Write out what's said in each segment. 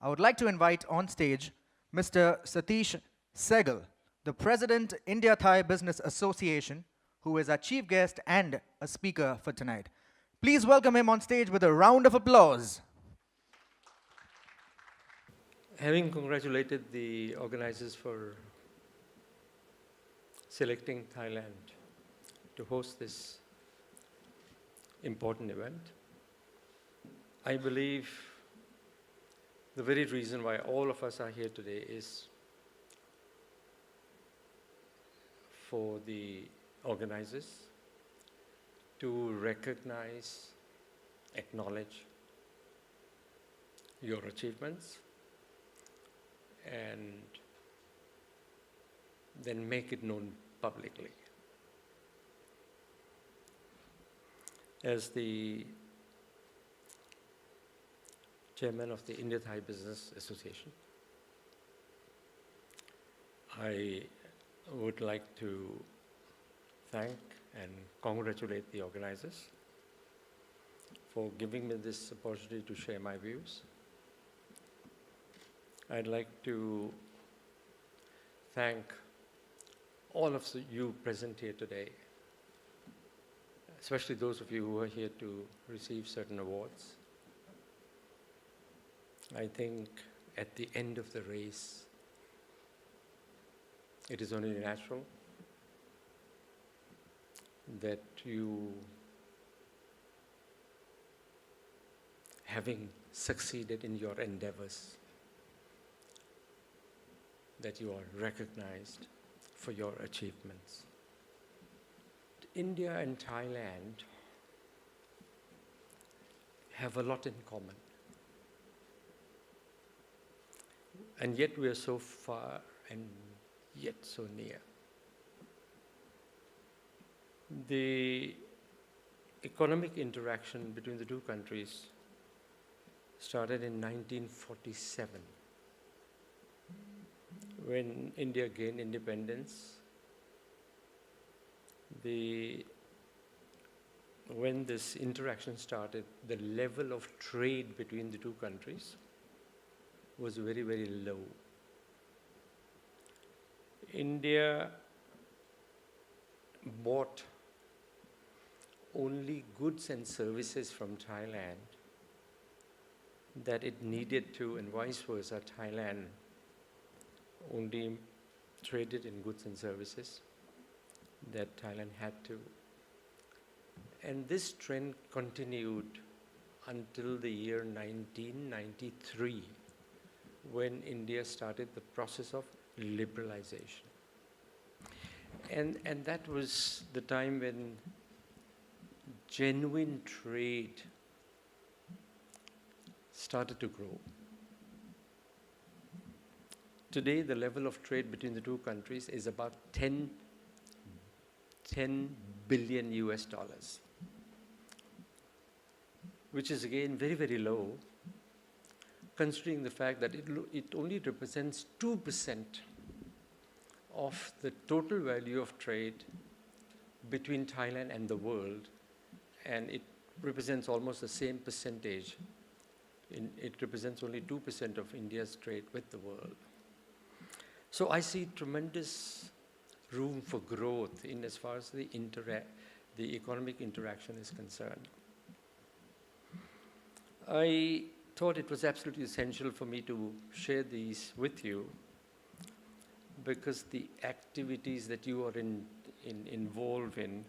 I would like to invite on stage Mr. Satish Sehgal, the President, India-Thai Business Association, who is our chief guest and a speaker for tonight. Please welcome him on stage with a round of applause. Having congratulated the organizers for selecting Thailand to host this important event, I believe the very reason why all of us are here today is for the organizers to recognize, acknowledge your achievements, and then make it known publicly. As the chairman of the India-Thai Business Association, I would like to thank and congratulate the organizers for giving me this opportunity to share my views. I'd like to thank all of you present here today, especially those of you who are here to receive certain awards. I think at the end of the race, it is only natural that you, having succeeded in your endeavors, that you are recognized for your achievements. India and Thailand have a lot in common. And yet we are so far and yet so near. The economic interaction between the two countries started in 1947, when India gained independence. When this interaction started, the level of trade between the two countries was very, very low. India bought only goods and services from Thailand that it needed to, and vice versa, Thailand only traded in goods and services that Thailand had to. And this trend continued until the year 1993, when India started the process of liberalization. And that was the time when genuine trade started to grow. Today, the level of trade between the two countries is about 10 billion US dollars, which is again very, very low, considering the fact that it only represents 2% of the total value of trade between Thailand and the world, and it represents almost the same percentage. It represents only 2% of India's trade with the world. So I see tremendous room for growth in as far as the economic interaction is concerned. I thought it was absolutely essential for me to share these with you, because the activities that you are involved in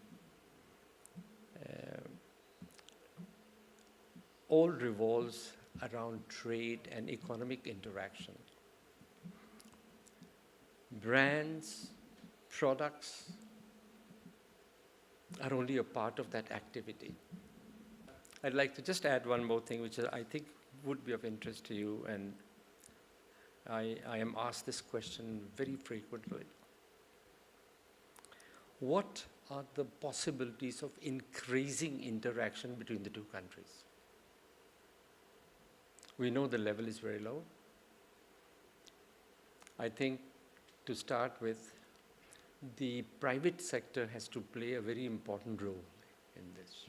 all revolves around trade and economic interaction. Brands, products are only a part of that activity. I'd like to just add one more thing, which I think would be of interest to you, and I am asked this question very frequently. What are the possibilities of increasing interaction between the two countries? We know the level is very low. I think to start with, the private sector has to play a very important role in this.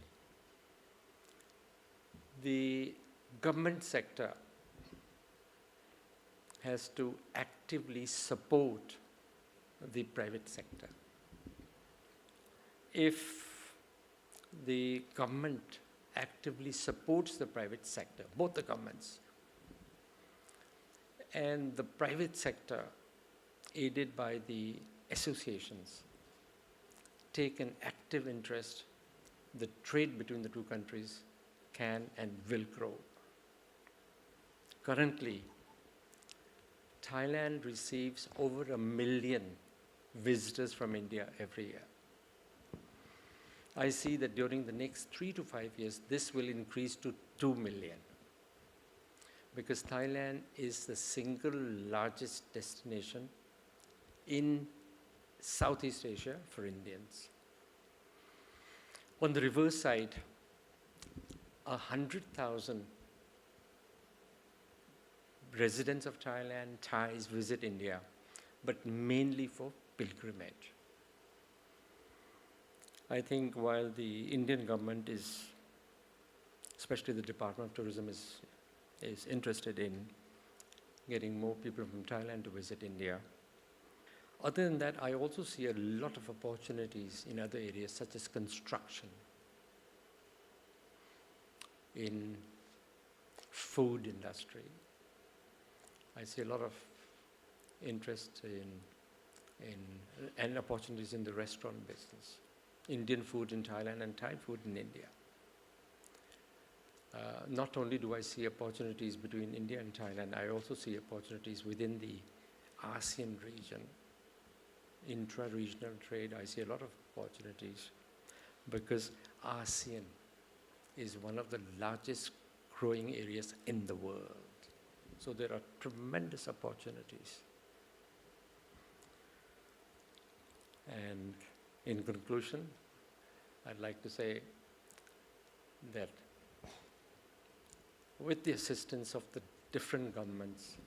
The government sector has to actively support the private sector. If the government actively supports the private sector, both the governments, and the private sector, aided by the associations, take an active interest, the trade between the two countries can and will grow. Currently, Thailand receives over 1 million visitors from India every year. I see that during the next 3 to 5 years, this will increase to 2 million, because Thailand is the single largest destination in Southeast Asia for Indians. On the reverse side, 100,000 residents of Thailand, Thais visit India, but mainly for pilgrimage. I think while the Indian government is, especially the Department of Tourism, is interested in getting more people from Thailand to visit India. Other than that, I also see a lot of opportunities in other areas, such as construction, in food industry. I see a lot of interest and opportunities in the restaurant business, Indian food in Thailand and Thai food in India. Not only do I see opportunities between India and Thailand, I also see opportunities within the ASEAN region. Intra-regional trade, I see a lot of opportunities, because ASEAN is one of the largest growing areas in the world. So there are tremendous opportunities. And in conclusion, I'd like to say that with the assistance of the different governments,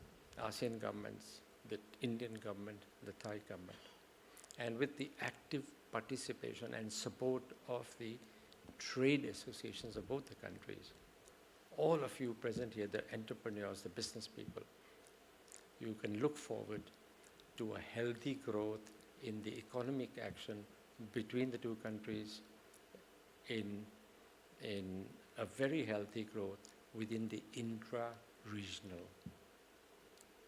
ASEAN governments, the Indian government, the Thai government, and with the active participation and support of the trade associations of both the countries, all of you present here, the entrepreneurs, the business people, you can look forward to a healthy growth in the economic action between the two countries, in a very healthy growth within the intra-regional.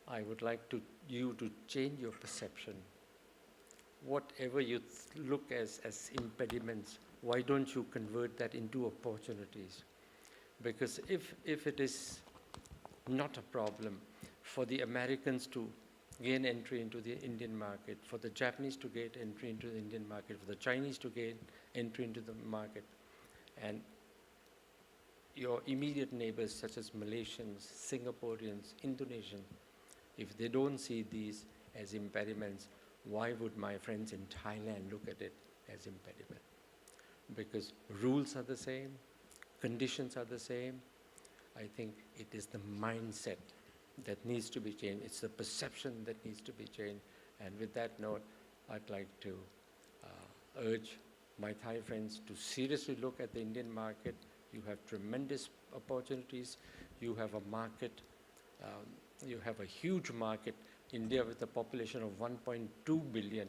I would like you to change your perception. Whatever you look as impediments, why don't you convert that into opportunities? Because if it is not a problem for the Americans to gain entry into the Indian market, for the Japanese to get entry into the Indian market, for the Chinese to gain entry into the market, and your immediate neighbors such as Malaysians, Singaporeans, Indonesians, if they don't see these as impediments, why would my friends in Thailand look at it as impediment? Because rules are the same, conditions are the same. I think it is the mindset that needs to be changed. It's the perception that needs to be changed. And with that note, I'd like to urge my Thai friends to seriously look at the Indian market. You have tremendous opportunities. You have a market, you have a huge market. India with a population of 1.2 billion,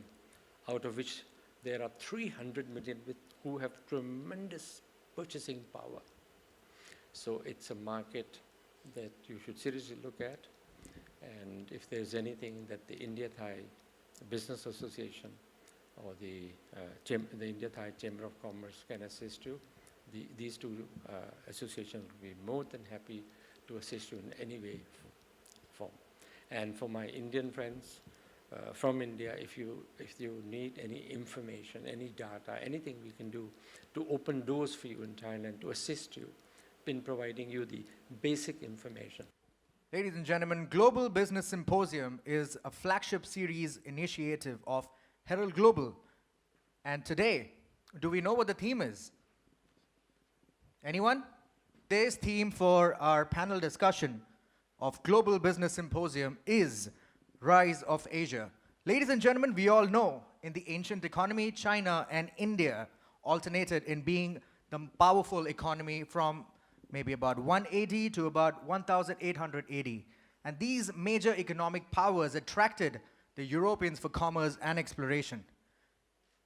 out of which there are 300 million who have tremendous purchasing power. So it's a market that you should seriously look at. And if there's anything that the India-Thai Business Association or the India-Thai Chamber of Commerce can assist you, these two associations will be more than happy to assist you in any way, form. And for my Indian friends from India, if you need any information, any data, anything we can do to open doors for you in Thailand, to assist you in providing you the basic information. Ladies and gentlemen, Global Business Symposium is a flagship series initiative of Herald Global. And today, do we know what the theme is? Anyone? Today's theme for our panel discussion of Global Business Symposium is Rise of Asia. Ladies and gentlemen, we all know in the ancient economy, China and India alternated in being the powerful economy from maybe about 180 to about 1880. And these major economic powers attracted the Europeans for commerce and exploration.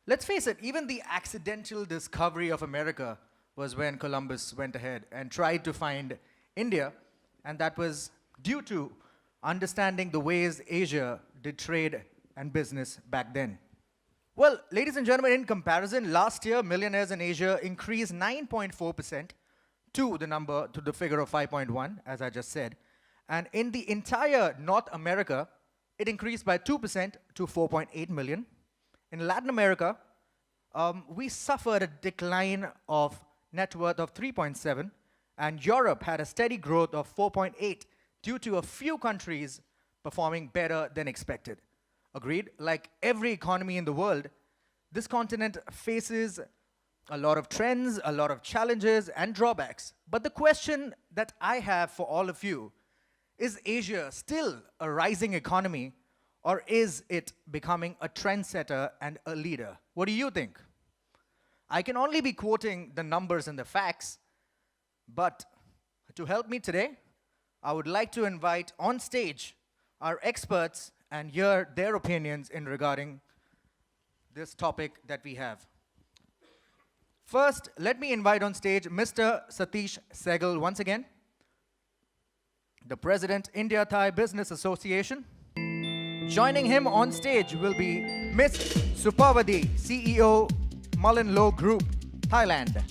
Let's face it, even the accidental discovery of America was when Columbus went ahead and tried to find India, and that was due to understanding the ways Asia did trade and business back then. Well, ladies and gentlemen, in comparison, last year, millionaires in Asia increased 9.4% to the figure of 5.1, as I just said. And in the entire North America, it increased by 2% to 4.8 million. In Latin America, we suffered a decline of net worth of 3.7, and Europe had a steady growth of 4.8 due to a few countries performing better than expected. Agreed? Like every economy in the world, this continent faces a lot of trends, a lot of challenges and drawbacks. But the question that I have for all of you is Asia still a rising economy, or is it becoming a trendsetter and a leader? What do you think? I can only be quoting the numbers and the facts, but to help me today, I would like to invite on stage our experts and hear their opinions in regarding this topic that we have. First, let me invite on stage Mr. Satish Sehgal once again, the President, India-Thai Business Association. Joining him on stage will be Ms. Supavadi, CEO, Mullen Low Group, Thailand.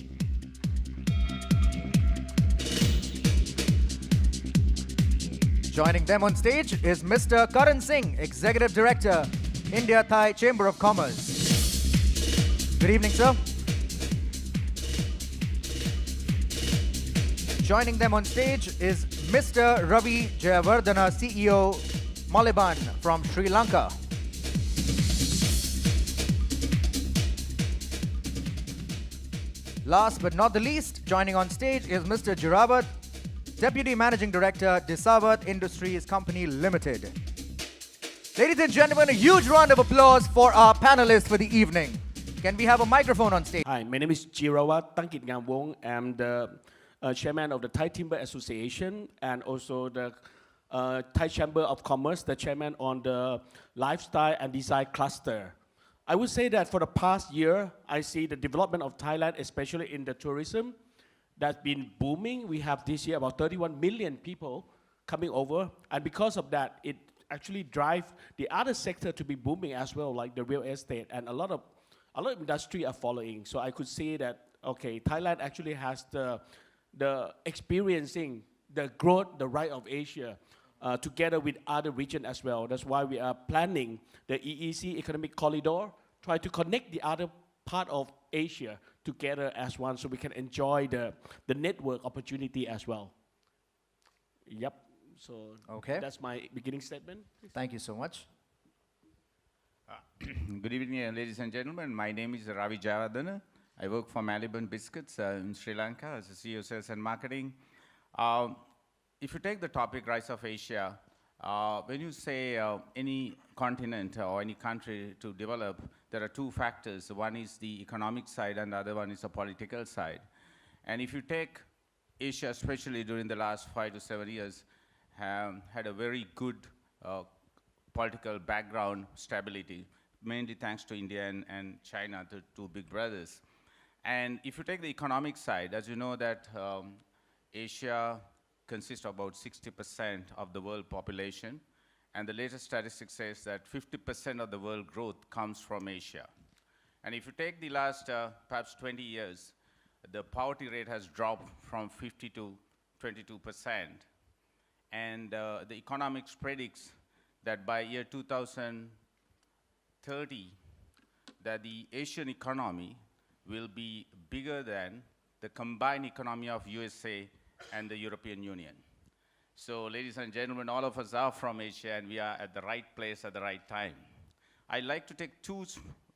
Joining them on stage is Mr. Karan Singh, Executive Director, India-Thai Chamber of Commerce. Good evening, sir. Joining them on stage is Mr. Ravi Jayawardena, CEO, Maliban from Sri Lanka. Last but not the least, joining on stage is Mr. Jiravat, Deputy Managing Director, Disavat Industries Company Limited. Ladies and gentlemen, a huge round of applause for our panelists for the evening. Can we have a microphone on stage? Hi, my name is Jirawat Tangkit Ngamwong. I'm the chairman of the Thai Timber Association and also the Thai Chamber of Commerce, the chairman on the Lifestyle and Design Cluster. I would say that for the past year, I see the development of Thailand, especially in the tourism, that's been booming. We have this year about 31 million people coming over, and because of that, it actually drives the other sector to be booming as well, like the real estate, and a lot of industry are following. So I could say that, okay, Thailand actually has the experiencing the growth, the right of Asia, together with other region as well. That's why we are planning the EEC Economic Corridor, try to connect the other part of Asia together as one, so we can enjoy the network opportunity as well. Yep. So Okay. that's my beginning statement. Thank you so much. Good evening, ladies and gentlemen. My name is Ravi Jayawardena. I work for Maliban Biscuits in Sri Lanka as a CEO Sales and Marketing. If you take the topic Rise of Asia, when you say any continent or any country to develop, there are two factors. One is the economic side and the other one is the political side. And if you take Asia, especially during the last 5 to 7 years, had a very good political background stability, mainly thanks to India and China, the two big brothers. And if you take the economic side, as you know that Asia consists of about 60% of the world population, and the latest statistics says that 50% of the world growth comes from Asia. And if you take the last perhaps 20 years, the poverty rate has dropped from 50 to 22%. And the economics predicts that by year 2030, that the Asian economy will be bigger than the combined economy of USA and the European Union. So, ladies and gentlemen, all of us are from Asia, and we are at the right place at the right time. I'd like to take two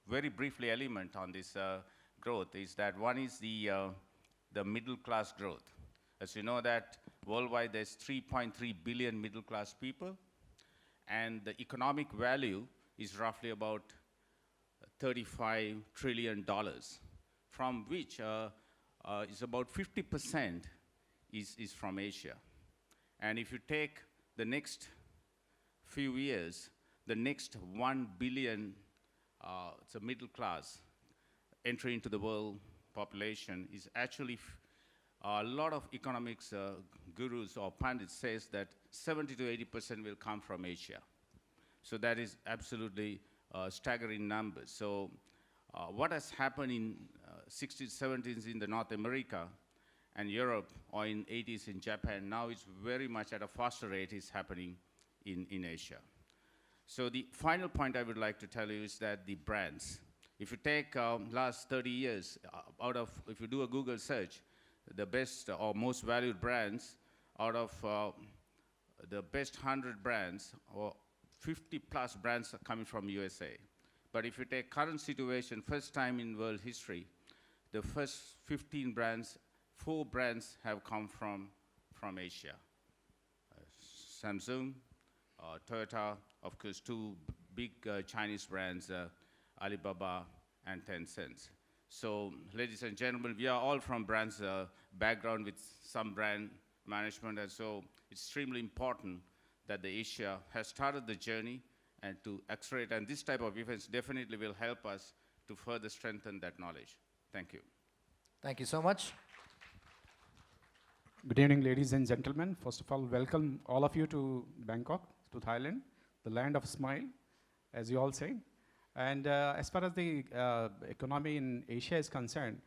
very briefly element on this growth. Is that one is the middle class growth. As you know that worldwide there's 3.3 billion middle class people, and the economic value is roughly about $35 trillion, from which is about 50% is from Asia. And if you take the next few years, the next 1 billion, it's a middle class, entry into the world population is actually a lot of economics gurus or pundits says that 70 to 80% will come from Asia. So that is absolutely staggering numbers. So what has happened in 60s, 70s in the North America and Europe, or in 80s in Japan, now it's very much at a faster rate is happening in Asia. So the final point I would like to tell you is that the brands, if you take last 30 years, if you do a Google search, the best or most valued brands, out of the best 100 brands, or 50 plus brands are coming from USA. But if you take current situation, first time in world history, the first 15 brands, 4 brands have come from Asia. Samsung, Toyota, of course, 2 big Chinese brands, Alibaba and Tencent. So, ladies and gentlemen, we are all from brands background with some brand management, and so it's extremely important that the Asia has started the journey and to accelerate, and this type of events definitely will help us to further strengthen that knowledge. Thank you. Thank you so much. Good evening, ladies and gentlemen. First of all, welcome all of you to Bangkok, to Thailand, the land of smile, as you all say. And as far as the economy in Asia is concerned,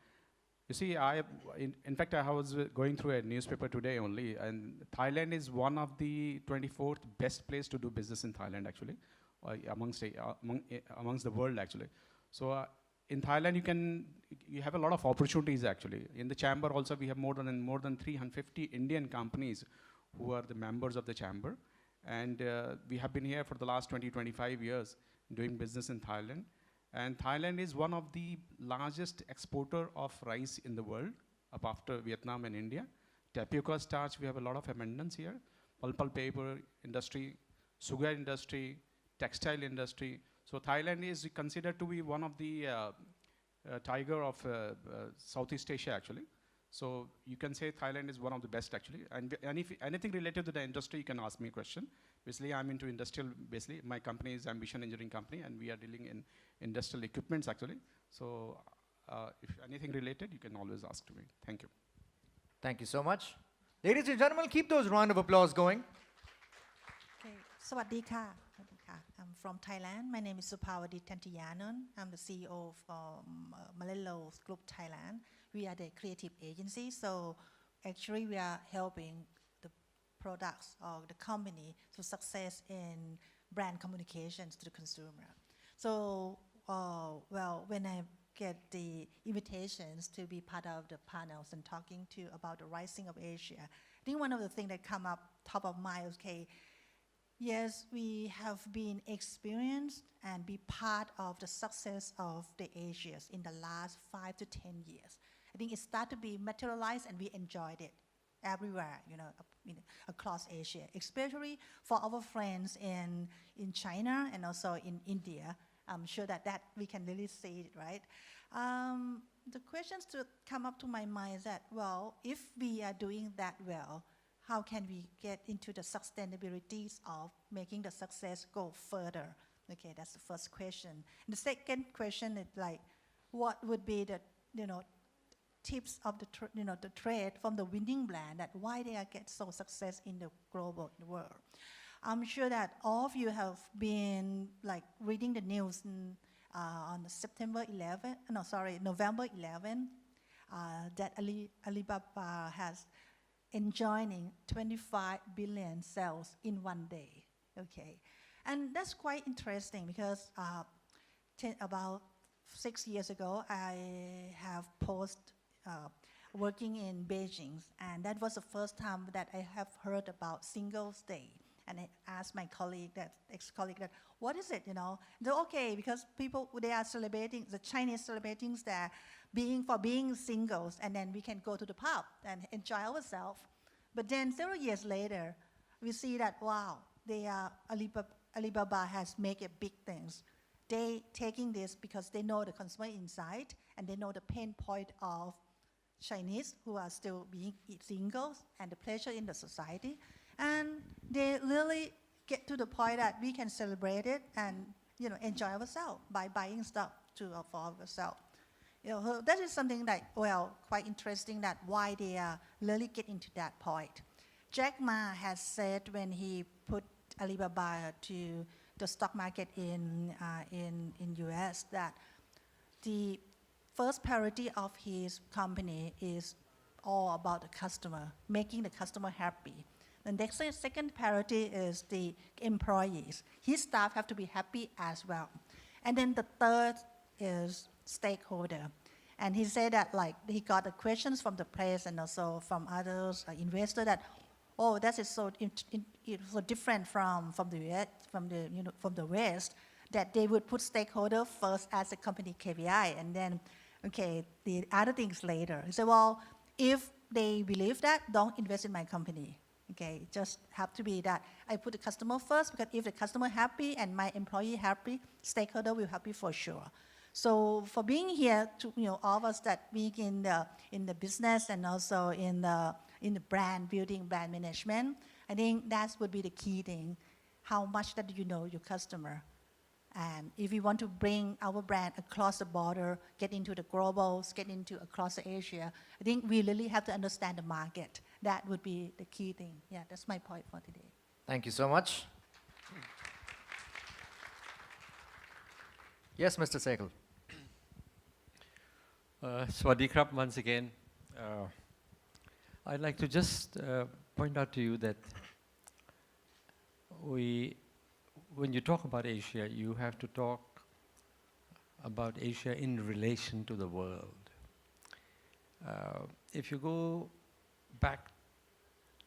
you see, in fact, I was going through a newspaper today only, and Thailand is one of the 24th best place to do business in Thailand, actually, amongst the world, actually. So in Thailand, you have a lot of opportunities, actually. In the chamber also, we have more than 350 Indian companies who are the members of the chamber. And we have been here for the last 25 years doing business in Thailand. And Thailand is one of the largest exporter of rice in the world, up after Vietnam and India. Tapioca starch, we have a lot of abundance here. Pulp paper industry, sugar industry, textile industry. So Thailand is considered to be one of the tiger of Southeast Asia, actually. So you can say Thailand is one of the best, actually. And if anything related to the industry, you can ask me a question. Basically, I'm into industrial, basically. My company is Ambition Engineering Company, and we are dealing in industrial equipments, actually. So if anything related, you can always ask to me. Thank you. Thank you so much. Ladies and gentlemen, keep those round of applause going. Okay. Sawadika. I'm from Thailand. My name is Supawadi Tantiyanan. I'm the CEO of Malelo Group Thailand. We are the creative agency, so actually we are helping the products or the company to success in brand communications to the consumer. So, well, when I get the invitations to be part of the panels and talking about the rising of Asia, I think one of the things that come up top of mind is, okay, yes, we have been experienced and be part of the success of the Asias in the last 5 to 10 years. I think it started to be materialized and we enjoyed it everywhere, across Asia, especially for our friends in China and also in India. I'm sure that we can really see it, right? The questions to come up to my mind is that, well, if we are doing that well, how can we get into the sustainabilities of making the success go further? Okay, that's the first question. And the second question is like, what would be the, tips of the trade from the winning brand, that why they are get so success in the global world? I'm sure that all of you have been like reading the news on November 11, that Alibaba has enjoying 25 billion sales in one day, okay? And that's quite interesting because about 6 years ago, I have working in Beijing, and that was the first time that I have heard about Singles Day. And I asked my ex-colleague that, what is it, They're okay, because they are celebrating, the Chinese celebrating their being singles, and then we can go to the pub and enjoy ourselves. But then several years later, we see that, wow, Alibaba has made a big things. They taking this because they know the consumer insight, and they know the pain point of Chinese who are still being singles and the pleasure in the society. And they really get to the point that we can celebrate it and enjoy ourselves by buying stuff for ourselves. So that is something that, quite interesting that why they are really get into that point. Jack Ma has said when he put Alibaba to the stock market in US that the first priority of his company is all about the customer, making the customer happy. The next second priority is the employees. His staff have to be happy as well. And then the third is stakeholder. And he said that he got the questions from the press and also from others, investors that, oh, that is so different from the US, from the West, that they would put stakeholder first as a company KPI, and then, the other things later. He said, well, if they believe that, don't invest in my company. Just have to be that I put the customer first, because if the customer happy and my employee happy, stakeholder will happy for sure. So for being here, to all of us that being in the business and also in the brand building, brand management, I think that would be the key thing. How much that you know your customer, and if we want to bring our brand across the border, get into the globals, get into across Asia, I think we really have to understand the market. That would be the key thing. Yeah, that's my point for today. Thank you so much. Yes, Mr. Sehgal. Swadee krap once again. I'd like to just point out to you that when you talk about Asia, you have to talk about Asia in relation to the world. If you go back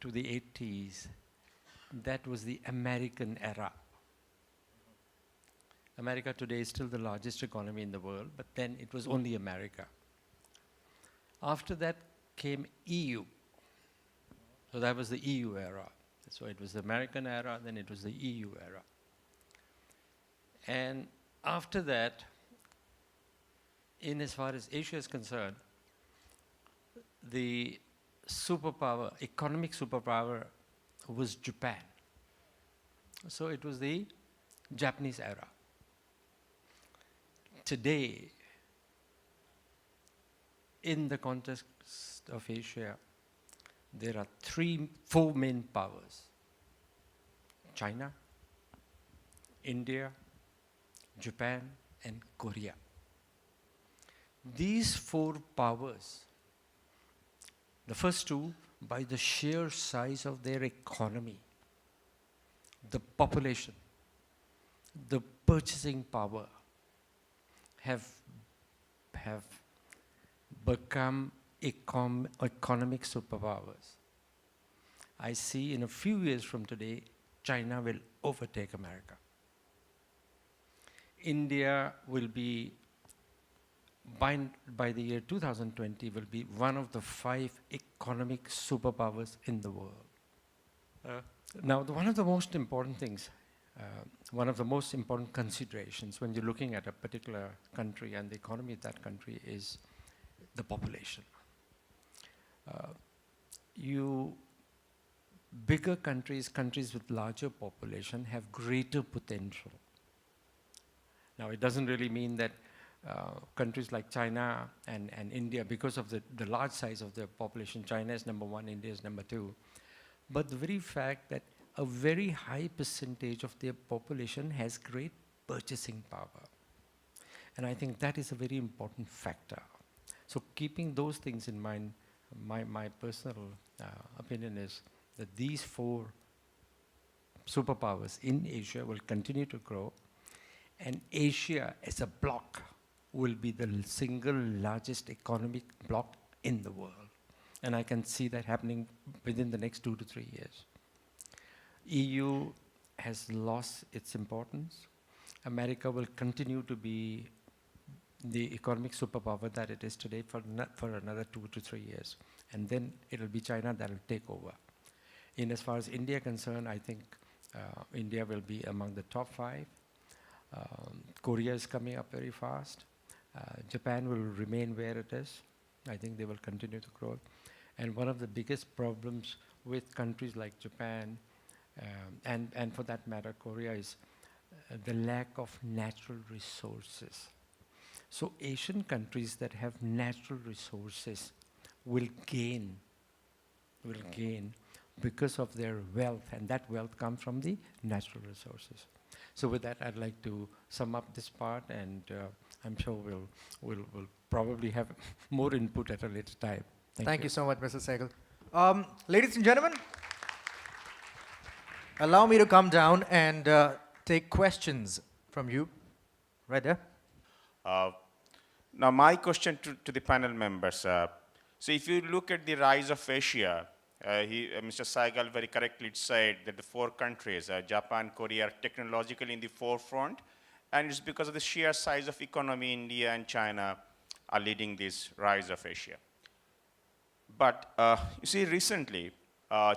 to the 80s, that was the American era. America today is still the largest economy in the world, but then it was only America. After that came EU. So that was the EU era. So it was the American era, then it was the EU era. And after that, in as far as Asia is concerned, the superpower, economic superpower, was Japan. So it was the Japanese era. Today, in the context of Asia, there are four main powers: China, India, Japan, and Korea. These four powers, the first two, by the sheer size of their economy, the population, the purchasing power, have become economic superpowers. I see in a few years from today, China will overtake America. India will be, by the year 2020, will be one of the 5 economic superpowers in the world. Now, one of the most important things, one of the most important considerations when you're looking at a particular country and the economy of that country is the population. Bigger countries, countries with larger population, have greater potential. Now, it doesn't really mean that countries like China and India, because of the large size of their population, China is number 1, India is number 2. But the very fact that a very high percentage of their population has great purchasing power. And I think that is a very important factor. So keeping those things in mind, my personal opinion is that these 4 superpowers in Asia will continue to grow, and Asia as a bloc will be the single largest economic bloc in the world. And I can see that happening within the next 2 to 3 years. EU has lost its importance. America will continue to be the economic superpower that it is today for another 2 to 3 years. And then it'll be China that will take over. In as far as India concerned, I think India will be among the top 5. Korea is coming up very fast. Japan will remain where it is. I think they will continue to grow. And one of the biggest problems with countries like Japan and for that matter Korea is the lack of natural resources. So Asian countries that have natural resources will gain because of their wealth, and that wealth comes from the natural resources. So with that, I'd like to sum up this part, and I'm sure we'll probably have more input at a later time. Thank you so much, Mr. Sehgal. Ladies and gentlemen, allow me to come down and take questions from you. Right there. Now, my question to the panel members. So if you look at the rise of Asia, Mr. Saigal very correctly said that the four countries, Japan, Korea, are technologically in the forefront, and it's because of the sheer size of economy, India and China are leading this rise of Asia. But you see, recently,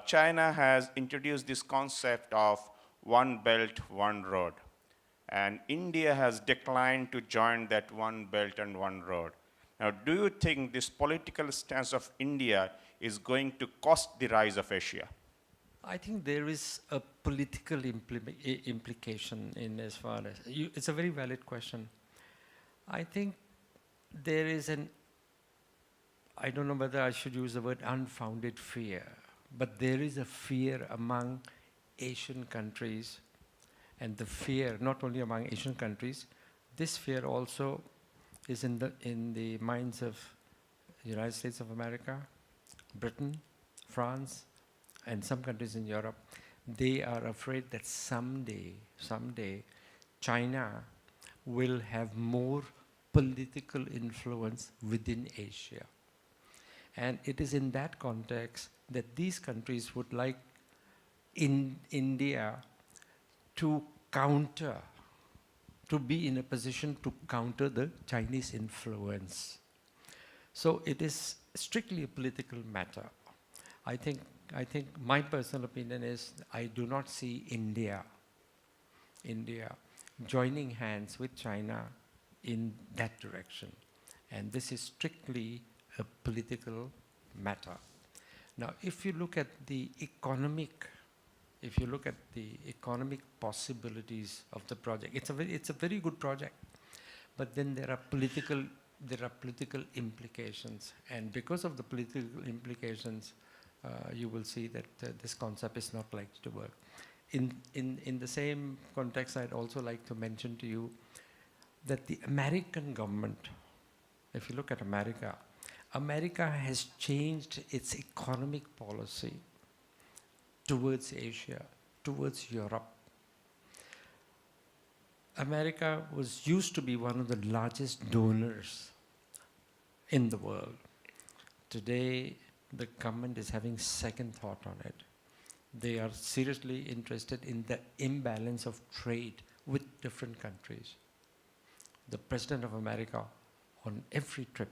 China has introduced this concept of one belt, one road. And India has declined to join that one belt and one road. Now, do you think this political stance of India is going to cost the rise of Asia? I think there is a political implication in as far as, it's a very valid question. I think there is I don't know whether I should use the word unfounded fear, but there is a fear among Asian countries, and the fear not only among Asian countries, this fear also is in the minds of the United States of America, Britain, France, and some countries in Europe. They are afraid that someday, China will have more political influence within Asia. And it is in that context that these countries would like India to be in a position to counter the Chinese influence. So it is strictly a political matter. I think my personal opinion is I do not see India joining hands with China in that direction. And this is strictly a political matter. Now, if you look at the economic possibilities of the project, it's a very good project, but then there are political implications, and because of the political implications, you will see that this concept is not likely to work. In the same context, I'd also like to mention to you that the American government, if you look at America has changed its economic policy towards Asia, towards Europe. America used to be one of the largest donors in the world. Today, the government is having second thought on it. They are seriously interested in the imbalance of trade with different countries. The President of America, on every trip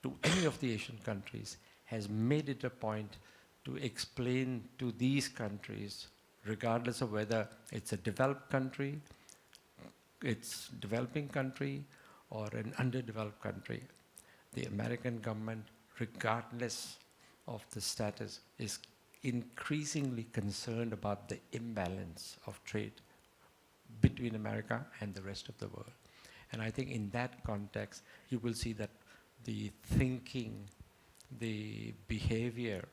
to any of the Asian countries, has made it a point to explain to these countries, regardless of whether it's a developed country, it's a developing country, or an underdeveloped country, the American government, regardless of the status, is increasingly concerned about the imbalance of trade between America and the rest of the world. And I think in that context, you will see that the thinking, the behavior,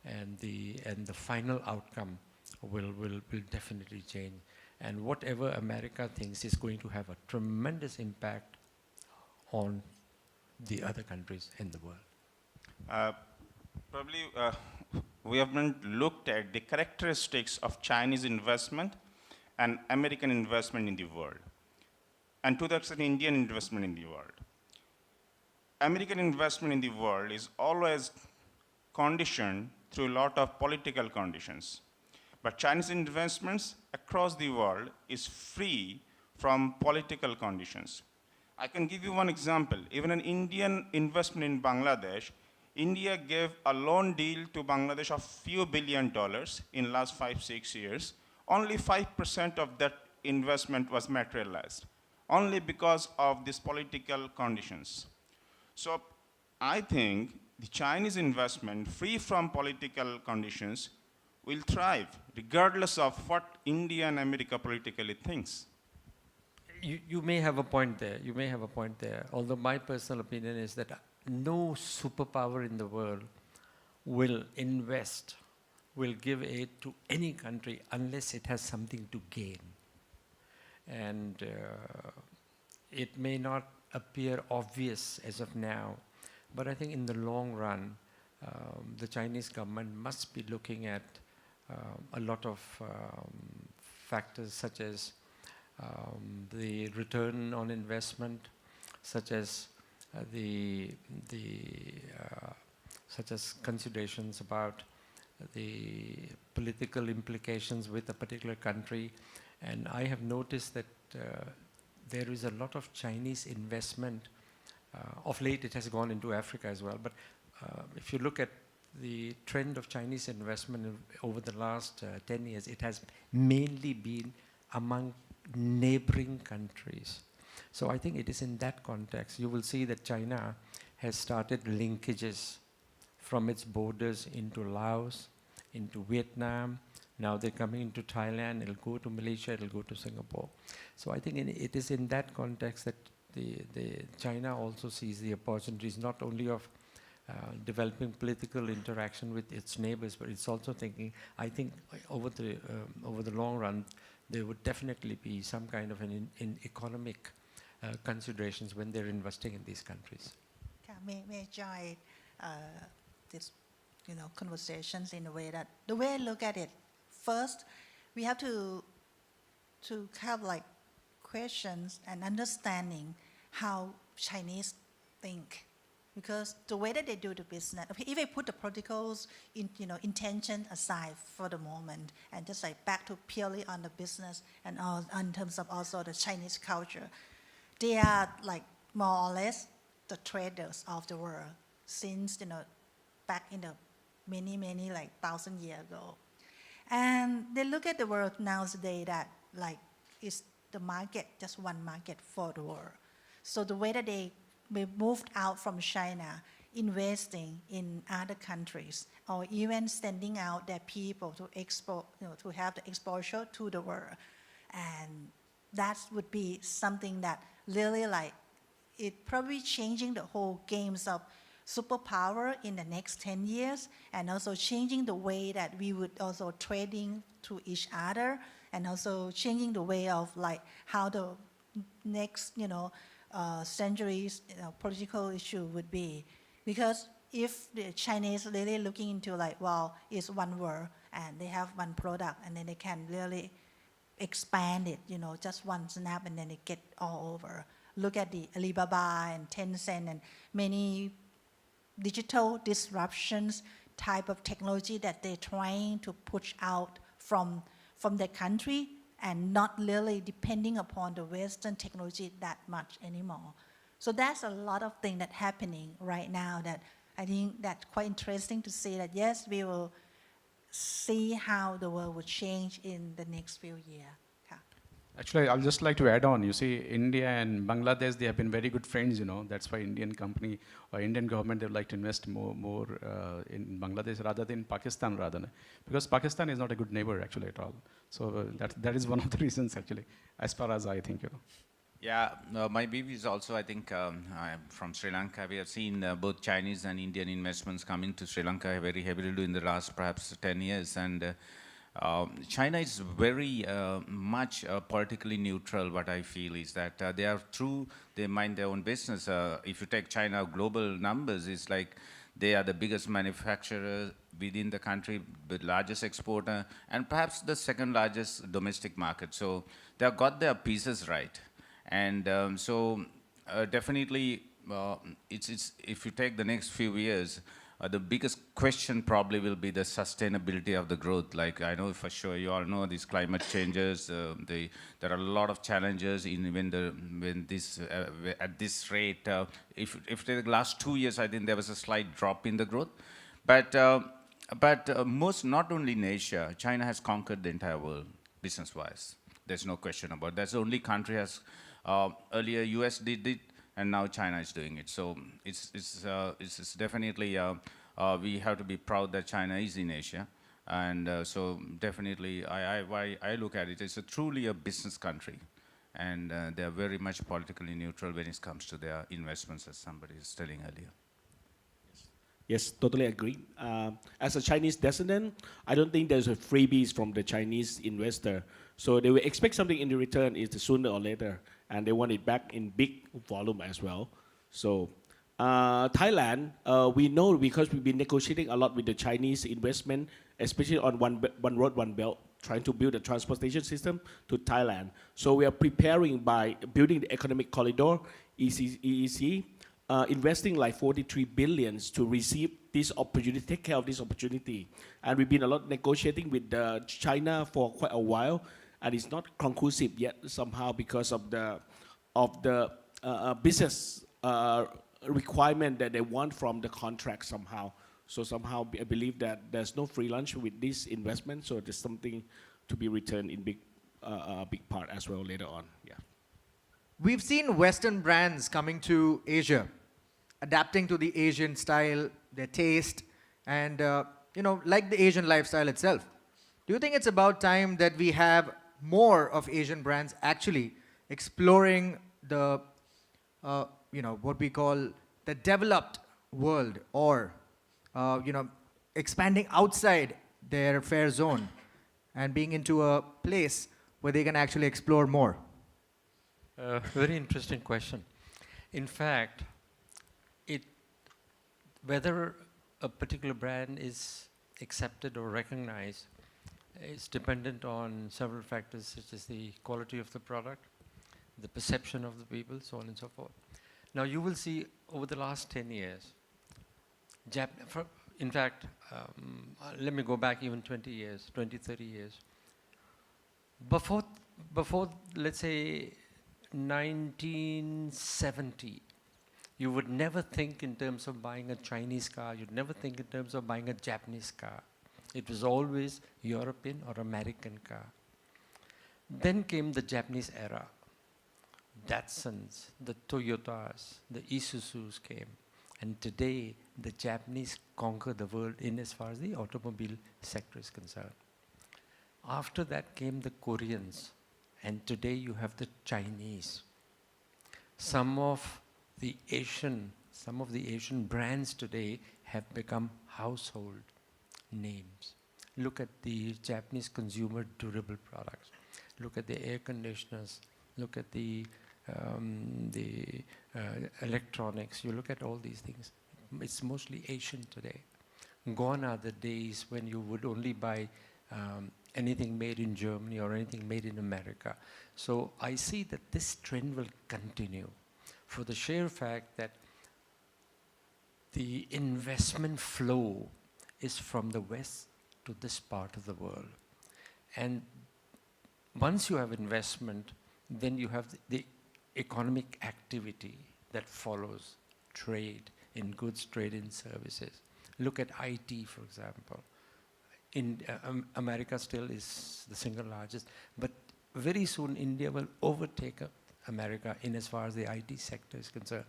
and the final outcome will definitely change. And whatever America thinks is going to have a tremendous impact on the other countries in the world. Probably we haven't looked at the characteristics of Chinese investment and American investment in the world, and to the extent Indian investment in the world. American investment in the world is always conditioned through a lot of political conditions. But Chinese investments across the world is free from political conditions. I can give you one example. Even an Indian investment in Bangladesh, India gave a loan deal to Bangladesh of few $1 billion in last 5-6 years. Only 5% of that investment was materialized, only because of these political conditions. So I think the Chinese investment, free from political conditions, will thrive regardless of what India and America politically thinks. You may have a point there. You may have a point there. Although my personal opinion is that no superpower in the world will invest, will give aid to any country unless it has something to gain. And it may not appear obvious as of now, but I think in the long run, the Chinese government must be looking at a lot of factors such as the return on investment, such as such as considerations about the political implications with a particular country. And I have noticed that there is a lot of Chinese investment. Of late, it has gone into Africa as well. But if you look at the trend of Chinese investment over the last 10 years, it has mainly been among neighboring countries. So I think it is in that context. You will see that China has started linkages from its borders into Laos, into Vietnam. Now they're coming into Thailand, it'll go to Malaysia, it'll go to Singapore. So I think it is in that context that the China also sees the opportunities not only of developing political interaction with its neighbors, but it's also thinking, I think over the long run, there would definitely be some kind of an economic considerations when they're investing in these countries. May I join this, conversations in a way that the way I look at it, first, we have to have like questions and understanding how Chinese think, because the way that they do the business, if I put the political intention aside for the moment and just like back to purely on the business and all, in terms of also the Chinese culture, they are like more or less the traders of the world since back in the many like 1,000 years ago. And they look at the world nowadays that like it's the market, just one market for the world. So the way that they moved out from China, investing in other countries, or even sending out their people to export, to have the exposure to the world. And that would be something that really like, it probably changing the whole games of superpower in the next 10 years, and also changing the way that we would also trading to each other, and also changing the way of like how the next, centuries political issue would be. Because if the Chinese really looking into like, well, it's one world and they have one product and then they can really expand it, just one snap and then it get all over. Look at the Alibaba and Tencent and many digital disruptions type of technology that they're trying to push out from their country and not really depending upon the Western technology that much anymore. So that's a lot of things that happening right now that I think that's quite interesting to see that yes, we will see how the world will change in the next few years. Actually, I'll just like to add on. You see, India and Bangladesh, they have been very good friends, That's why Indian company or Indian government, they would like to invest more in Bangladesh rather than Pakistan, because Pakistan is not a good neighbor actually at all. So that is one of the reasons actually, as far as I think, Yeah, my view is also, I think, I'm from Sri Lanka. We have seen both Chinese and Indian investments coming to Sri Lanka very heavily in the last perhaps 10 years. And China is very much politically neutral. What I feel is that they are true, they mind their own business. If you take China global numbers, it's like they are the biggest manufacturer within the country, the largest exporter, and perhaps the second largest domestic market. So they have got their pieces right. And definitely, it's if you take the next few years, the biggest question probably will be the sustainability of the growth. Like I know for sure you all know these climate changes. There are a lot of challenges at this rate. If you take the last 2 years, I think there was a slight drop in the growth. But most, not only in Asia, China has conquered the entire world business-wise. There's no question about it. That's the only country has. Earlier, US did it, and now China is doing it. So it's definitely, we have to be proud that China is in Asia. And so definitely, I look at it, it's truly a business country. And they're very much politically neutral when it comes to their investments, as somebody is telling earlier. Yes, totally agree. As a Chinese descendant, I don't think there's a freebies from the Chinese investor. So they will expect something in the return is sooner or later, and they want it back in big volume as well. So Thailand, we know because we've been negotiating a lot with the Chinese investment, especially on one road, one belt, trying to build a transportation system to Thailand. So we are preparing by building the economic corridor, EEC, investing like 43 billions to receive this opportunity, take care of this opportunity. And we've been a lot negotiating with China for quite a while, and it's not conclusive yet somehow because of the business requirement that they want from the contract somehow. So somehow I believe that there's no free lunch with this investment, so there's something to be returned in big part as well later on. Yeah. We've seen Western brands coming to Asia, adapting to the Asian style, their taste, and like the Asian lifestyle itself. Do you think it's about time that we have more of Asian brands actually exploring the, what we call the developed world, or, expanding outside their fair zone and being into a place where they can actually explore more? Very interesting question. In fact, whether a particular brand is accepted or recognized is dependent on several factors, such as the quality of the product, the perception of the people, so on and so forth. Now you will see over the last 10 years, in fact, let me go back even 20 years, 20, 30 years. Before let's say 1970, you would never think in terms of buying a Chinese car, you'd never think in terms of buying a Japanese car. It was always European or American car. Then came the Japanese era. Datsuns, the Toyotas, the Isuzus came. And today, the Japanese conquer the world in as far as the automobile sector is concerned. After that came the Koreans, and today you have the Chinese. Some of the Asian brands today have become household names. Look at the Japanese consumer durable products. Look at the air conditioners. Look at the electronics. You look at all these things. It's mostly Asian today. Gone are the days when you would only buy anything made in Germany or anything made in America. So I see that this trend will continue for the sheer fact that the investment flow is from the West to this part of the world. And once you have investment, then you have the economic activity that follows trade in goods, trade in services. Look at IT, for example. In America still is the single largest, but very soon India will overtake America in as far as the IT sector is concerned.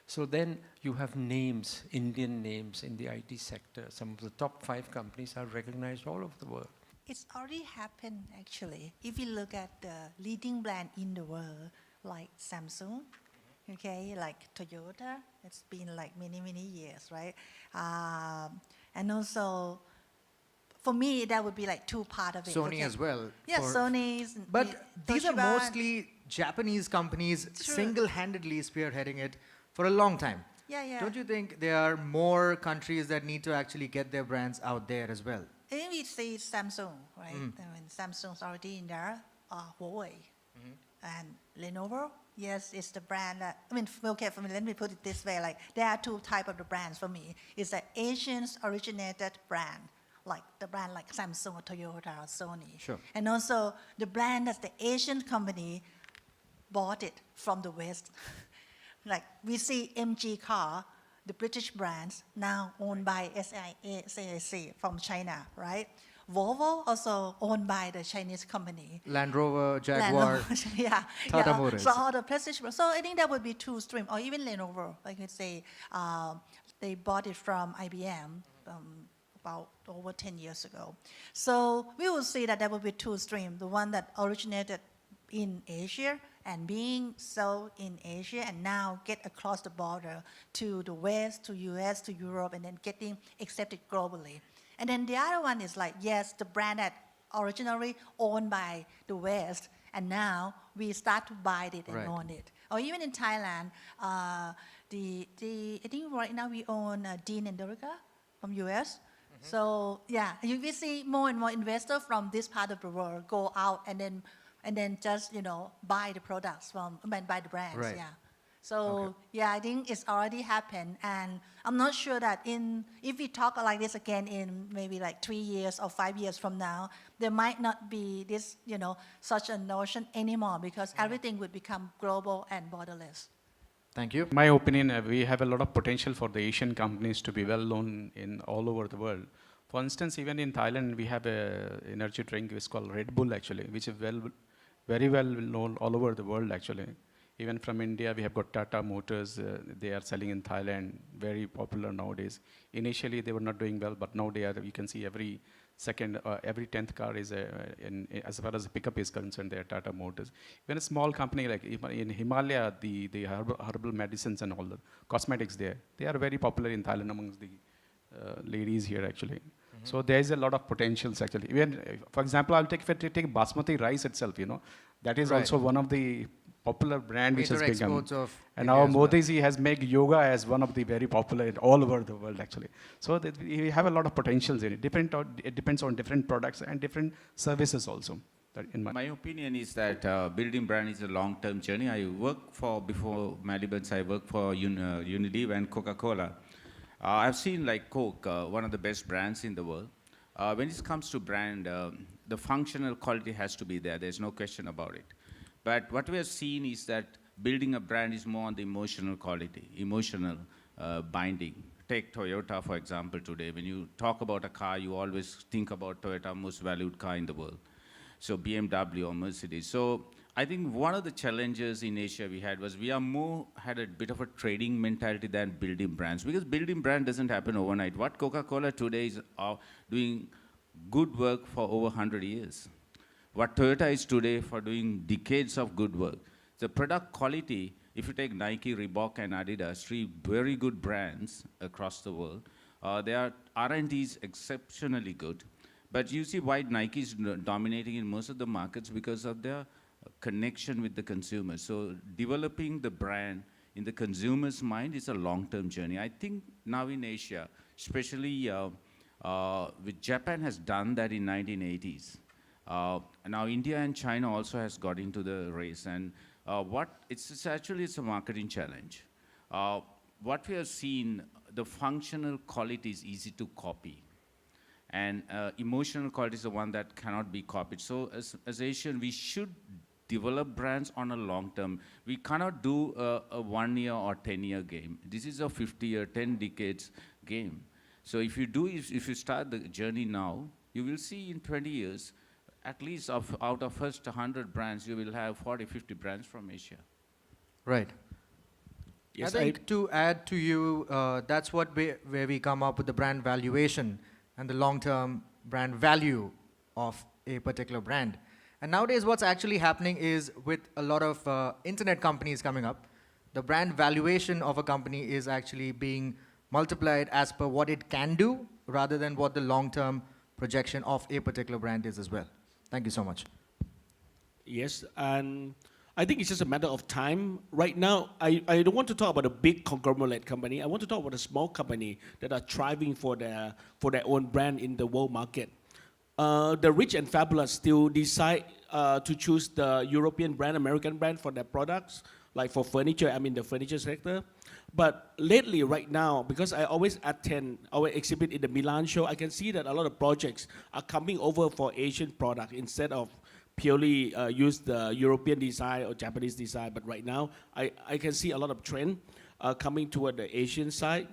So then you have names, Indian names in the IT sector. Some of the top 5 companies are recognized all over the world. It's already happened, actually. If you look at the leading brand in the world, like Samsung, okay, like Toyota, it's been like many, many years, right? And also, for me, that would be like 2 parts of it. Sony okay? as well. Yeah, Sony's. But these are Toshiba. mostly Japanese companies True. single-handedly spearheading it for a long time. Yeah, yeah. Don't you think there are more countries that need to actually get their brands out there as well? And we see Samsung, right? I mean, Samsung's already in there. Huawei and Lenovo. Yes, it's the brand that, I mean, okay, for me, let me put it this way. Like, there are 2 types of the brands for me. It's an Asians originated brand, like the brand like Samsung or Toyota or Sony. Sure. And also the brand that the Asian company bought it from the West. Like we see MG car, the British brands now owned by SAIC from China, right? Volvo also owned by the Chinese company. Land Rover, Land Jaguar. Rover, yeah, Tata yeah. Motors. So all the prestige. So I think that would be two stream, or even Lenovo. I could say they bought it from IBM about over 10 years ago. So we will see that there will be two stream. The one that originated in Asia and being sold in Asia and now get across the border to the West, to US, to Europe, and then getting accepted globally. And then the other one is like, yes, the brand that originally owned by the West, and now we start to buy it and Right. own it. Or even in Thailand, I think right now we own Dean and Dorica from US. So yeah, you will see more and more investors from this part of the world go out and then just buy the products buy the brands. Right. Yeah. So yeah, I think it's already happened, and I'm not sure that if we talk like this again in maybe like 3 years or 5 years from now, there might not be this such a notion anymore because everything would become global and borderless. Thank you. In my opinion, we have a lot of potential for the Asian companies to be well known in all over the world. For instance, even in Thailand, we have a energy drink which is called Red Bull actually, which is very well known all over the world actually. Even from India, we have got Tata Motors. They are selling in Thailand, very popular nowadays. Initially, they were not doing well, but now they are. You can see every second, every 10th car is as far as the pickup is concerned, they are Tata Motors. Even a small company like in Himalaya, the herbal medicines and all the cosmetics there, they are very popular in Thailand amongst the ladies here actually. So there is a lot of potentials actually. Even, if I take basmati rice itself, that is Right. also one of the popular brand which has Major become. exports of And India now as well. Modi ji has made yoga as one of the very popular all over the world actually. So we have a lot of potentials in it. It depends on different products and different services also. My opinion is that building brand is a long-term journey. I worked before Malibans, I worked for Unilever and Coca-Cola. I've seen like Coke, one of the best brands in the world. When it comes to brand, the functional quality has to be there. There's no question about it. But what we have seen is that building a brand is more on the emotional quality, emotional binding. Take Toyota, for example, today. When you talk about a car, you always think about Toyota, most valued car in the world. So BMW or Mercedes. So I think one of the challenges in Asia we had was had a bit of a trading mentality than building brands, because building brand doesn't happen overnight. What Coca-Cola today is doing good work for over 100 years. What Toyota is today for doing decades of good work. The product quality, if you take Nike, Reebok, and Adidas, 3 very good brands across the world, their R&D is exceptionally good. But you see why Nike is dominating in most of the markets because of their connection with the consumer. So developing the brand in the consumer's mind is a long-term journey. I think now in Asia, especially with Japan has done that in 1980s. Now India and China also has got into the race, and it's a marketing challenge. What we have seen, the functional quality is easy to copy, and emotional quality is the one that cannot be copied. So as Asian, we should develop brands on a long term. We cannot do a 1 year or 10-year game. This is a 50-year, 10 decades game. So if you start the journey now, you will see in 20 years, at least out of first 100 brands, you will have 40, 50 brands from Asia. Right. Yes, I think to add to you, that's where we come up with the brand valuation and the long-term brand value of a particular brand. And nowadays what's actually happening is with a lot of internet companies coming up, the brand valuation of a company is actually being multiplied as per what it can do rather than what the long-term projection of a particular brand is as well. Thank you so much. Yes, and I think it's just a matter of time. Right now, I don't want to talk about a big conglomerate company. I want to talk about a small company that are thriving for their own brand in the world market. The rich and fabulous still decide to choose the European brand, American brand for their products, like for furniture, I'm in the furniture sector. But lately, right now, because I always attend our exhibit in the Milan show, I can see that a lot of projects are coming over for Asian product instead of purely use the European design or Japanese design. But right now, I can see a lot of trend coming toward the Asian side.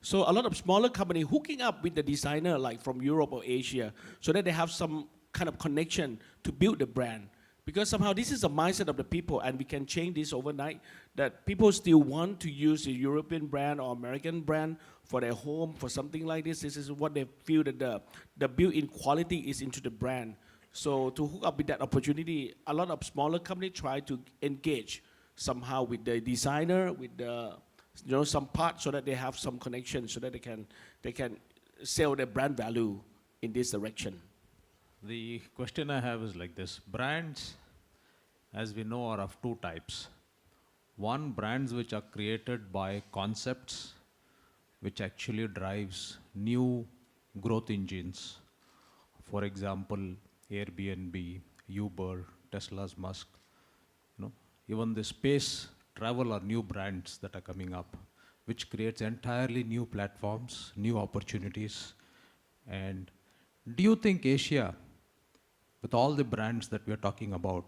So a lot of smaller company hooking up with the designer like from Europe or Asia so that they have some kind of connection to build the brand. Because somehow this is the mindset of the people and we can change this overnight, that people still want to use a European brand or American brand for their home, for something like this. This is what they feel that the built-in quality is into the brand. So to hook up with that opportunity, a lot of smaller companies try to engage somehow with the designer, with the some part so that they have some connection so that they can sell their brand value in this direction. The question I have is like this. Brands, as we know, are of two types. One, brands which are created by concepts, which actually drives new growth engines. For example, Airbnb, Uber, Tesla's Musk. Even the space travel are new brands that are coming up, which creates entirely new platforms, new opportunities. And do you think Asia, with all the brands that we are talking about,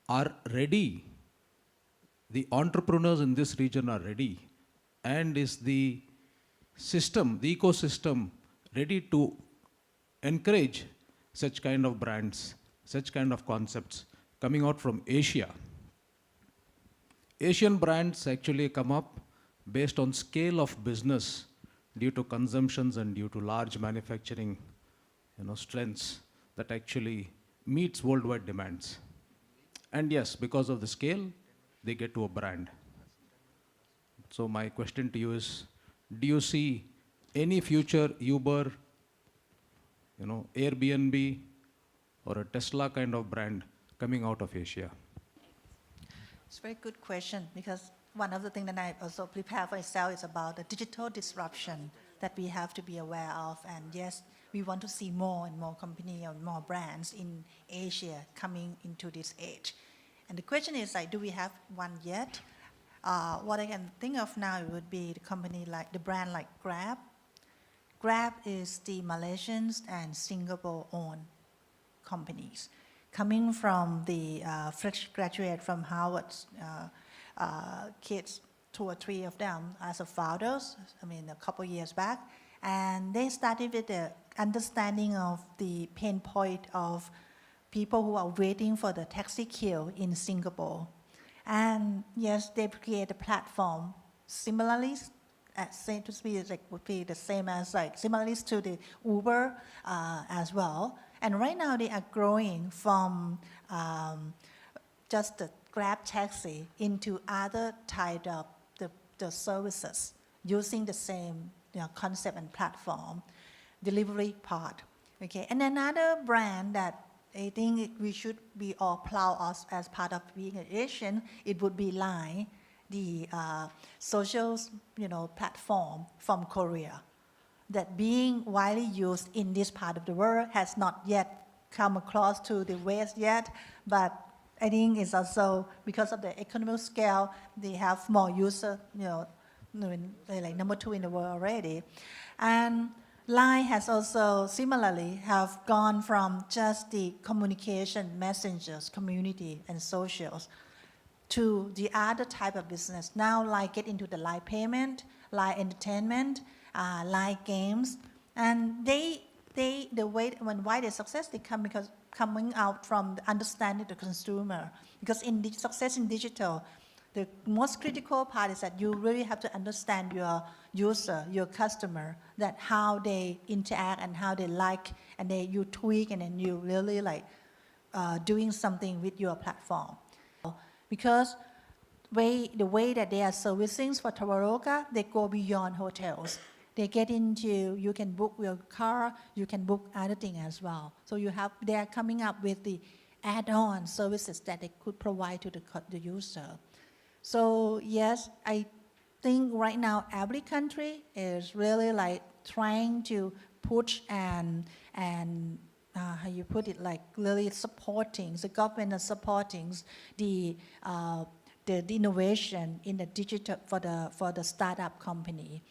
are ready? The entrepreneurs in this region are ready, and is the system, the ecosystem, ready to encourage such kind of brands, such kind of concepts coming out from Asia? Asian brands actually come up based on scale of business due to consumptions and due to large manufacturing strengths that actually meets worldwide demands. And yes, because of the scale, they get to a brand. So my question to you is, do you see any future Uber, Airbnb, or a Tesla kind of brand coming out of Asia? It's a very good question because one of the things that I also prepare for myself is about the digital disruption that we have to be aware of. And yes, we want to see more and more companies and more brands in Asia coming into this age. And the question is, like, do we have one yet? What I can think of now would be the company like the brand like Grab. Grab is the Malaysians and Singapore-owned companies. Coming from the fresh graduate from Harvard kids, 2 or 3 of them as a founders, a couple years back. And they started with the understanding of the pain point of people who are waiting for the taxi queue in Singapore. And yes, they create a platform similarly, would be the same as similarly to the Uber as well. And right now they are growing from just the Grab taxi into other type of the services using the same concept and platform, delivery part. Okay, and another brand that I think we should be all proud of as part of being an Asian, it would be Line, the social platform from Korea, that being widely used in this part of the world has not yet come across to the West yet, but I think it's also because of the economic scale, they have more users, like number 2 in the world already. And Line has also similarly have gone from just the communication messengers, community and socials to the other type of business. Now Line get into the live payment, live entertainment, live games, and why they success, they come because coming out from the understanding the consumer. Because in the success in digital, the most critical part is that you really have to understand your user, your customer, that how they interact and how they like, and you tweak and then you really doing something with your platform. Because the way that they are servicing for Traveloka, they go beyond hotels. They get into, you can book your car, you can book other things as well. So they are coming up with the add-on services that they could provide to the user. So yes, I think right now every country is really trying to push and how you put it, really supporting, the government is supporting the innovation in the digital for the startup company.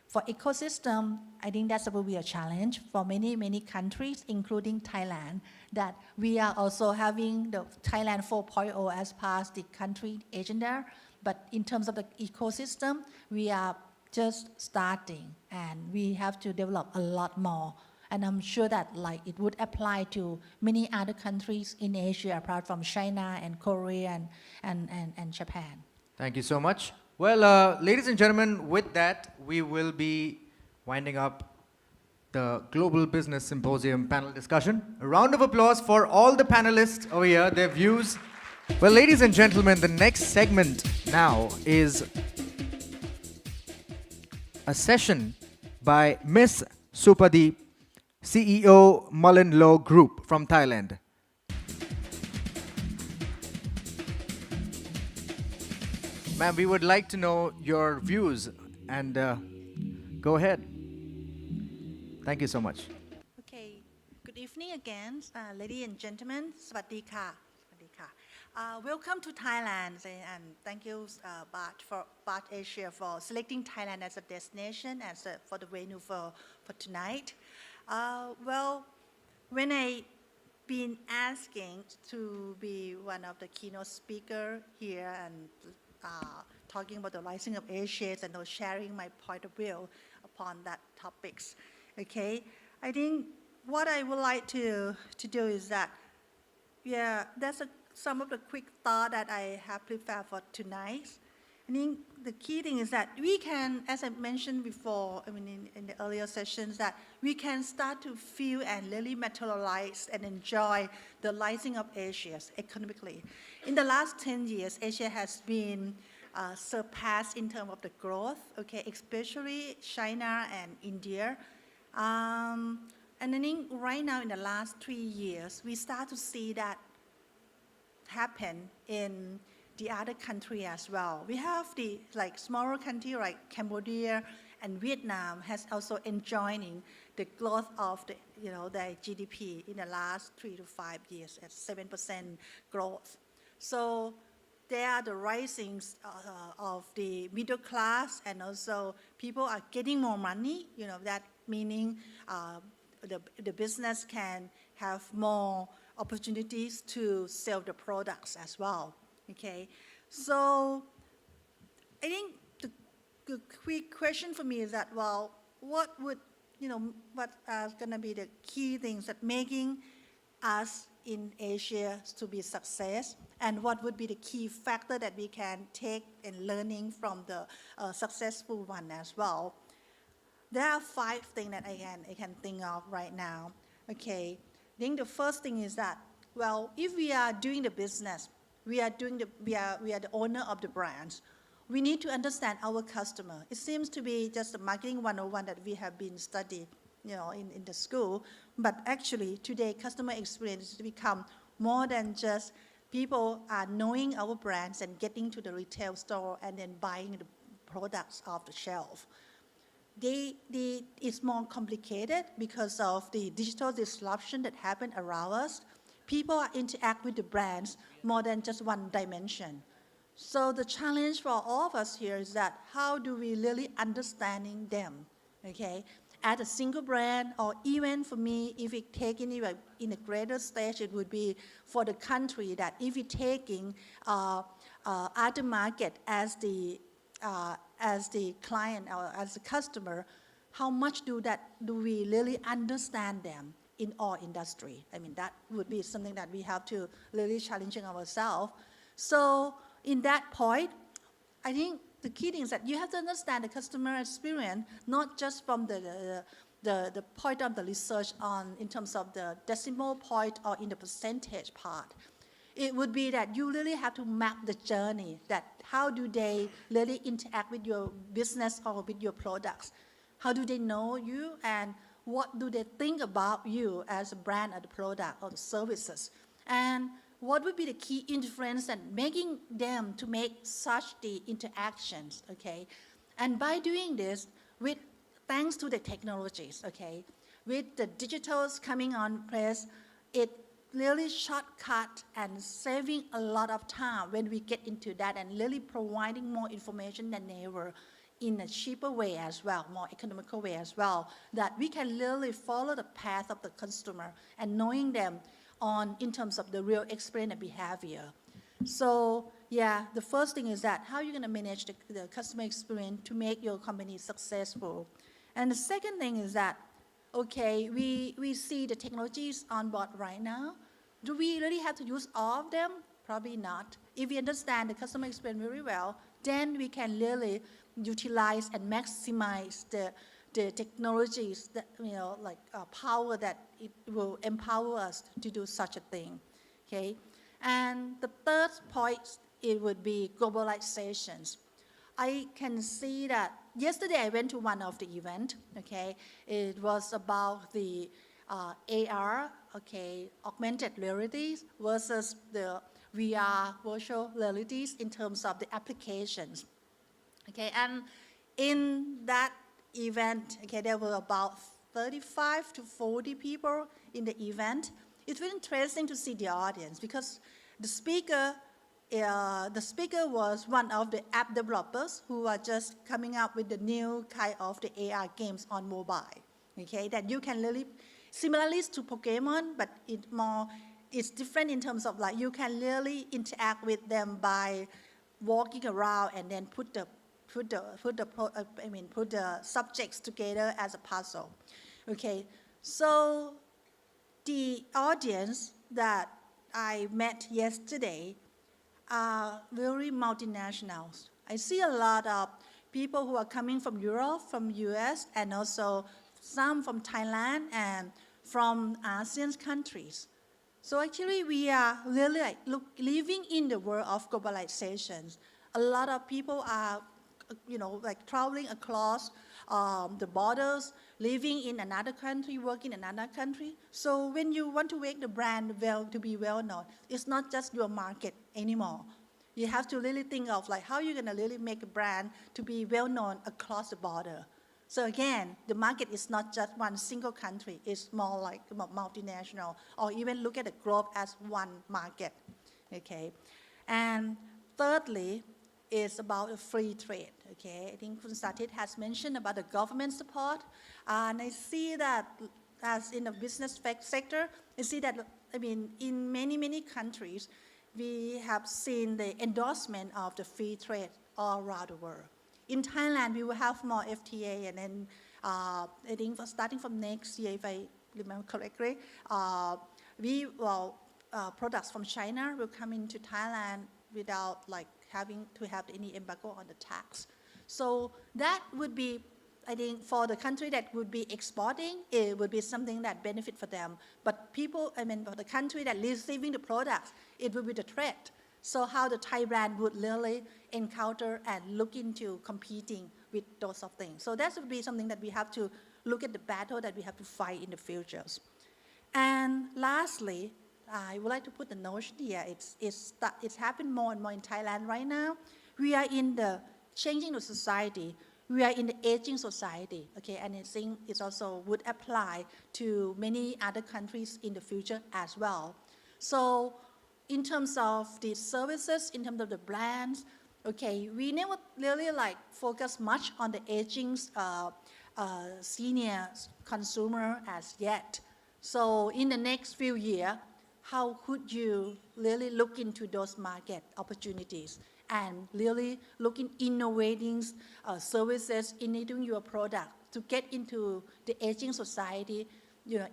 For ecosystem, I think that will be a challenge for many countries, including Thailand, that we are also having the Thailand 4.0 as part of the country agenda. But in terms of the ecosystem, we are just starting, and we have to develop a lot more. And I'm sure that like it would apply to many other countries in Asia apart from China and Korea and Japan. Thank you so much. Well, ladies and gentlemen, with that, we will be winding up the Global Business Symposium panel discussion. A round of applause for all the panelists over here, their views. Well, ladies and gentlemen, the next segment now is a session by Miss Supadi, CEO Mullen Law Group from Thailand. Ma'am, we would like to know your views and go ahead. Thank you so much. Okay, good evening again, ladies and gentlemen. สวัสดีค่ะ สวัสดีค่ะ Welcome to Thailand, and thank you, Barc Asia, for selecting Thailand as a destination and for the venue for tonight. Well, when I been asking to be one of the keynote speaker here and talking about the rising of Asia and sharing my point of view upon that topics. Okay, I think what I would like to do is that, yeah, that's some of the quick thought that I have prepared for tonight. I think the key thing is that we can, as I mentioned before, I mean in the earlier sessions, that we can start to feel and really materialize and enjoy the rising of Asia economically. In the last 10 years, Asia has been surpassed in terms of the growth, okay, especially China and India. And I think right now in the last 3 years, we start to see that happen in the other country as well. We have the like smaller country like Cambodia and Vietnam has also enjoying the growth of the their GDP in the last 3 to 5 years at 7% growth. So they are the rising of the middle class, and also people are getting more money. That meaning the business can have more opportunities to sell the products as well. Okay, so I think the quick question for me is that, well, what are going to be the key things that making us in Asia to be success, and what would be the key factor that we can take and learning from the successful one as well? There are 5 things that I can think of right now. Okay, I think the first thing is that, well, if we are doing the business, we are the owner of the brands. We need to understand our customer. It seems to be just the marketing 101 that we have been studied, in the school. But actually, today, customer experience has become more than just people are knowing our brands and getting to the retail store and then buying the products off the shelf. It's more complicated because of the digital disruption that happened around us. People interact with the brands more than just one dimension. So the challenge for all of us here is that how do we really understanding them, okay? At a single brand, or even for me, if we take in a greater stage, it would be for the country that if we're taking other market as the client or as the customer, how much do we really understand them in all industry? I mean, that would be something that we have to really challenging ourselves. So in that point, I think the key thing is that you have to understand the customer experience, not just from the point of the research in terms of the decimal point or in the percentage part. It would be that you really have to map the journey, that how do they really interact with your business or with your products? How do they know you, and what do they think about you as a brand or the product or the services? And what would be the key influence and making them to make such the interactions, okay? And by doing this, thanks to the technologies, okay, with the digitals coming on place, it really shortcut and saving a lot of time when we get into that, and really providing more information than ever in a cheaper way as well, more economical way as well, that we can really follow the path of the customer and knowing them in terms of the real experience and behavior. So yeah, the first thing is that how you're going to manage the customer experience to make your company successful. And the second thing is that, okay, we see the technologies on board right now. Do we really have to use all of them? Probably not. If we understand the customer experience very well, then we can really utilize and maximize the technologies that, like power that it will empower us to do such a thing, okay? And the third point, it would be globalizations. I can see that yesterday I went to one of the event, okay? It was about the AR, okay, augmented realities versus the VR, virtual realities in terms of the applications, okay? And in that event, okay, there were about 35 to 40 people in the event. It's very interesting to see the audience because the speaker was one of the app developers who are just coming up with the new kind of the AR games on mobile, okay, that you can really, similarly to Pokemon, but it's different in terms of like you can really interact with them by walking around and then put the subjects together as a puzzle, okay. So the audience that I met yesterday are very multinationals. I see a lot of people who are coming from Europe, from US, and also some from Thailand and from ASEAN countries. So actually we are really like living in the world of globalization. A lot of people are like traveling across the borders, living in another country, working in another country. So when you want to make the brand to be well known, it's not just your market anymore. You have to really think of like how you're gonna really make a brand to be well known across the border. So again, the market is not just one single country, it's more like multinational, or even look at the globe as one market, okay? And thirdly, is about a free trade, okay? I think Khun Sathit has mentioned about the government support, and I see that as in the business sector, I see that, in many countries, we have seen the endorsement of the free trade all around the world. In Thailand, we will have more FTA, and then I think starting from next year, if I remember correctly, products from China will come into Thailand without like having to have any embargo on the tax. So that would be, I think, for the country that would be exporting, it would be something that benefit for them. But for the country that receiving the products, it would be the threat. So how the Thai brand would really encounter and look into competing with those sort of things. So that would be something that we have to look at the battle that we have to fight in the futures. And lastly, I would like to put the notion here. It's happened more and more in Thailand right now. We are in the changing of society. We are in the aging society, okay? And I think it also would apply to many other countries in the future as well. So in terms of the services, in terms of the brands, okay, we never really like focus much on the aging senior consumer as yet. So in the next few years, how could you really look into those market opportunities and really look in innovating services, innovating your product to get into the aging society,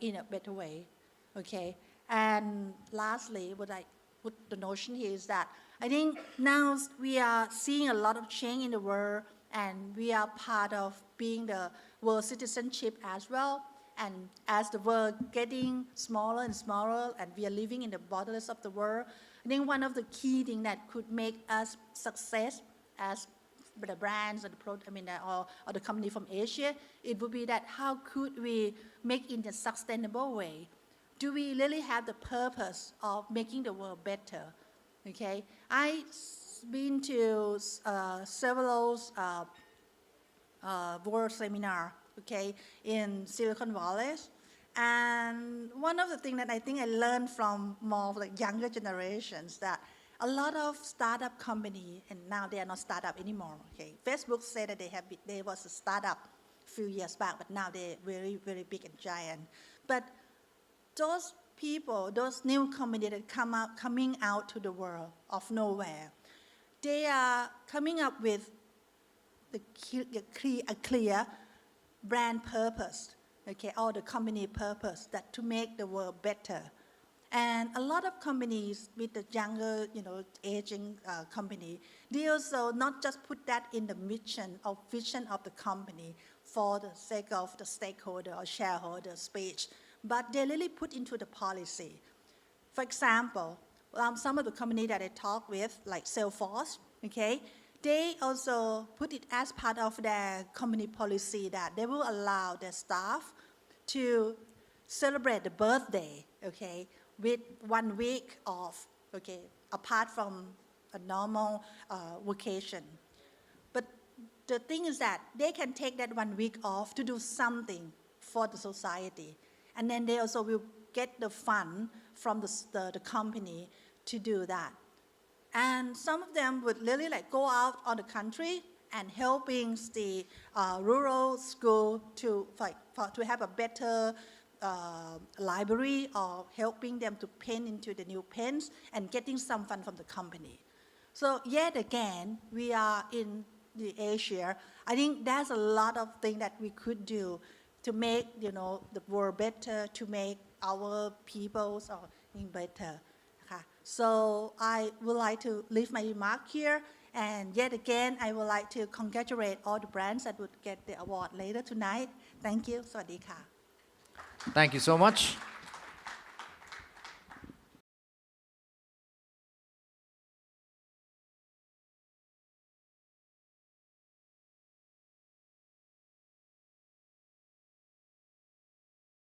in a better way, okay? And lastly, what I put the notion here is that I think now we are seeing a lot of change in the world, and we are part of being the world citizenship as well. And as the world getting smaller and smaller, and we are living in the borderless of the world, I think one of the key things that could make us success as the brands or or the company from Asia, it would be that how could we make it in a sustainable way? Do we really have the purpose of making the world better? Okay, I've been to several world seminar, okay, in Silicon Valley. And one of the things that I think I learned from more like younger generations, that a lot of startup company, and now they are not startup anymore, okay. Facebook said that they was a startup a few years back, but now they're very, very big and giant. But those people, those new companies that coming out to the world of nowhere, they are coming up with a clear brand purpose, okay, or the company purpose that to make the world better. And a lot of companies with the younger, aging company, they also not just put that in the mission or vision of the company for the sake of the stakeholder or shareholder speech, but they really put into the policy. For example, some of the companies that I talk with, like Salesforce, okay, they also put it as part of their company policy that they will allow their staff to celebrate the birthday, okay, with 1 week off, okay, apart from a normal vacation. But the thing is that they can take that 1 week off to do something for the society. And then they also will get the fund from the company to do that. And some of them would really go out on the country and helping the rural school to have a better library, or helping them to paint into the new pens and getting some fund from the company. So yet again, we are in the Asia. I think there's a lot of things that we could do to make the world better, to make our peoples better. So I would like to leave my remark here. And yet again, I would like to congratulate all the brands that would get the award later tonight. Thank you. สวัสดีค่ะ Thank you so much.